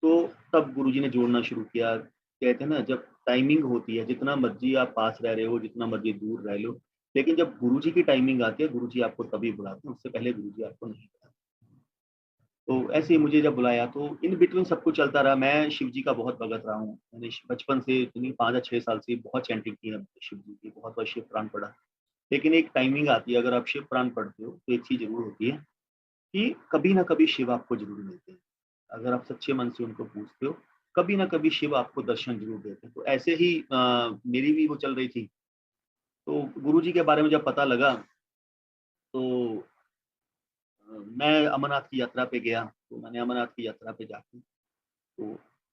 तो तब गुरुजी ने जोड़ना शुरू किया। कहते हैं ना, जब टाइमिंग होती है, जितना मर्ज़ी आप पास रह रहे हो, जितना मर्ज़ी दूर रह लो, लेकिन जब गुरुजी की टाइमिंग आती है, गुरुजी आपको तभी बुलाते हैं, उससे पहले गुरुजी आपको नहीं बुलाते। तो ऐसे ही मुझे जब बुलाया तो इन बिटवीन सब कुछ चलता रहा। मैं शिव जी का बहुत भगत रहा हूँ। मैंने बचपन से इतनी 5 या 6 साल से बहुत चैंटिंग की है शिव जी की, बहुत बार शिव पुराण पढ़ा। लेकिन एक टाइमिंग आती है, अगर आप शिव पुराण पढ़ते हो, तो एक चीज़ ज़रूर होती है कि कभी न कभी शिव आपको ज़रूर मिलते हैं। अगर आप सच्चे मन से उनको पूछते हो, कभी न कभी शिव आपको दर्शन ज़रूर देते हैं। तो ऐसे ही मेरी भी वो चल रही थी। तो गुरुजी के बारे में जब पता लगा, तो मैं अमरनाथ की यात्रा पे गया। तो मैंने अमरनाथ की यात्रा पे जाके, तो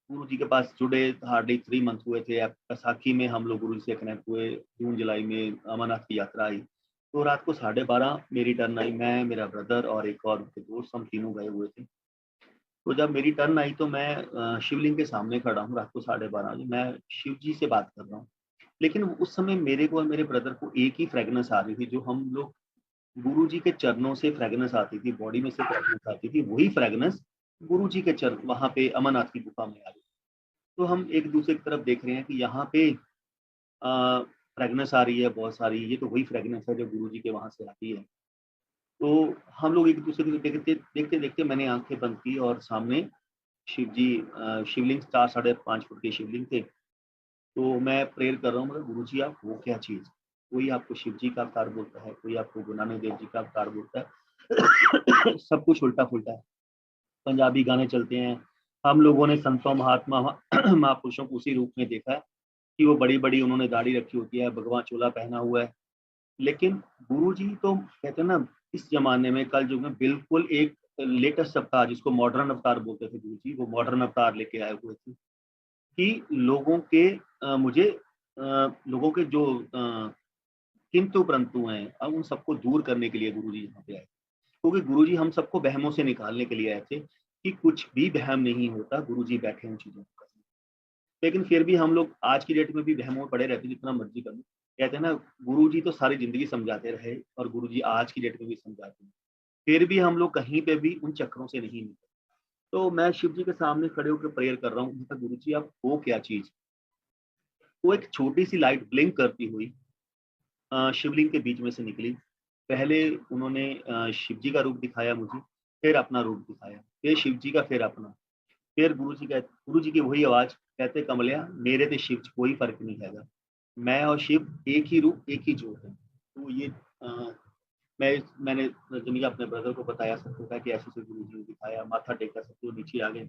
गुरुजी के पास जुड़े हार्डली 3 मंथ हुए थे। बैसाखी में हम लोग गुरुजी से कनेक्ट हुए, जून-जुलाई में अमरनाथ की यात्रा आई। तो रात को 12:30 मेरी टर्न आई, मैं, मेरा ब्रदर और एक और उनके दोस्त, हम तीनों गए हुए थे। तो जब मेरी टर्न आई तो मैं शिवलिंग के सामने खड़ा हूँ रात को 12:30 बजे, मैं शिव जी से बात कर रहा हूँ। लेकिन उस समय मेरे को और मेरे ब्रदर को एक ही फ्रेग्रेंस आ रही थी, जो हम लोग गुरुजी के चरणों से फ्रेग्रेंस आती थी, बॉडी में से फ्रेग्रेंस आती थी, वही फ्रेग्रेंस गुरुजी के चरण वहाँ पे अमरनाथ की गुफा में आ रही। तो हम एक-दूसरे की तरफ देख रहे हैं कि यहाँ पे फ्रेग्रेंस आ रही है बहुत सारी, ये तो वही फ्रेग्रेंस है जो गुरुजी के वहाँ से आती है। तो हम लोग एक-दूसरे को देखते-देखते मैंने आँखें बंद की और सामने शिव जी, शिवलिंग 4 साढ़े 5 फुट के शिवलिंग थे। तो मैं प्रेयर कर रहा हूँ, मतलब गुरुजी आप वो क्या चीज़? कोई आपको शिव जी का अवतार बोलता है, कोई आपको गुरु नानक देव जी का अवतार बोलता है। सब कुछ उल्टा-पुल्टा है। पंजाबी गाने चलते हैं। हम लोगों ने संतों, महात्मा, महापुरुषों को उसी रूप में देखा है कि वो बड़ी-बड़ी उन्होंने दाढ़ी रखी होती है, भगवा चोला पहना हुआ है। लेकिन गुरुजी तो कहते हैं ना, इस ज़माने में कलयुग में बिल्कुल एक लेटेस्ट अवतार, जिसको मॉडर्न अवतार बोलते थे गुरुजी, वो मॉडर्न अवतार लेके आए हुए थे कि लोगों के जो किंतु-परंतु हैं, अब उन सबको दूर करने के लिए गुरुजी यहाँ पे आए। क्योंकि गुरुजी हम सबको वहमों से निकालने के लिए आए थे कि कुछ भी वहम नहीं होता, गुरुजी बैठे हैं उन चीज़ों को करने। लेकिन फिर भी हम लोग आज की डेट में भी वहमों में पड़े रहते हैं, जितना मर्ज़ी कर लो। कहते हैं ना, गुरुजी तो सारी ज़िंदगी समझाते रहे और गुरुजी आज की डेट में भी समझाते हैं। फिर भी हम लोग कहीं पे भी उन चक्रों से नहीं निकले। तो मैं शिव जी के सामने खड़े होकर प्रेयर कर रहा हूँ, मैंने कहा गुरुजी आप हो क्या चीज़? वो एक छोटी-सी लाइट ब्लिंक करती हुई शिवलिंग के बीच में से निकली। पहले उन्होंने शिव जी का रूप दिखाया मुझे, फिर अपना रूप दिखाया, फिर शिव जी का, फिर अपना। फिर गुरुजी की वही आवाज़, कहते कमलिया मेरे ते शिव च कोई फ़र्क नहीं हैगा। मैं और शिव एक ही रूप, एक ही जोत है। तो ये मैंने दुनिया अपने ब्रदर को बताया, सबको कहा कि ऐसे-ऐसे गुरुजी ने दिखाया, माथा टेका, सब लोग नीचे आ गए।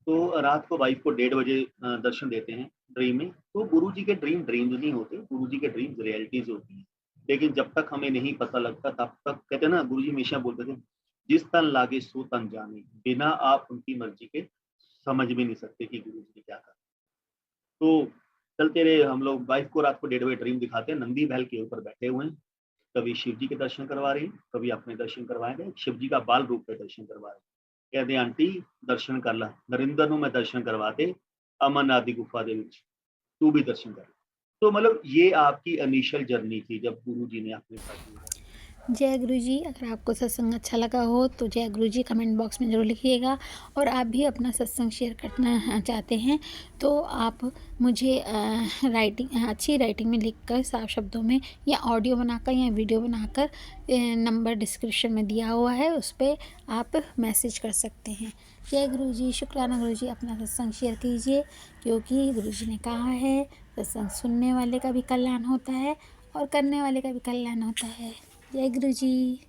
तो रात को वाइफ को 1:30 बजे दर्शन देते हैं ड्रीम में। तो गुरुजी के ड्रीम ड्रीम्स नहीं होते, गुरुजी के ड्रीम्स रियलिटीज़ होती हैं। लेकिन जब तक हमें नहीं पता लगता, तब तक कहते हैं ना, गुरुजी हमेशा बोलते थे, "जिस तन लागे सो तन जाने।" बिना आप उनकी मर्ज़ी के समझ भी नहीं सकते कि गुरुजी ने क्या कहा। तो चलते रहे हम लोग, वाइफ को रात को 1:30 बजे ड्रीम दिखाते हैं, नंदी बैल के ऊपर बैठे हुए हैं। कभी शिव जी के दर्शन करवा रही हैं, कभी अपने दर्शन करवाए गए, शिव जी का बाल रूप में दर्शन करवा रहे हैं। कहते आंटी दर्शन कर ला, नरिंदर ਨੂੰ मैं दर्शन करवाते अमरनाथ दी गुफा दे विच, तू भी दर्शन कर। तो मतलब ये आपकी इनिशियल जर्नी थी जब गुरु जी ने आपके साथ जोड़ा। जय गुरु जी। अगर आपको सत्संग अच्छा लगा हो तो जय गुरु जी कमेंट बॉक्स में ज़रूर लिखिएगा। और आप भी अपना सत्संग शेयर करना चाहते हैं तो आप मुझे अच्छी राइटिंग में लिखकर, साफ शब्दों में, या ऑडियो बनाकर या वीडियो बनाकर, नंबर डिस्क्रिप्शन में दिया हुआ है, उस पे आप मैसेज कर सकते हैं। जय गुरु जी। शुक्राना गुरु जी। अपना सत्संग शेयर कीजिए, क्योंकि गुरु जी ने कहा है सत्संग सुनने वाले का भी कल्याण होता है और करने वाले का भी कल्याण होता है। जय गुरु जी।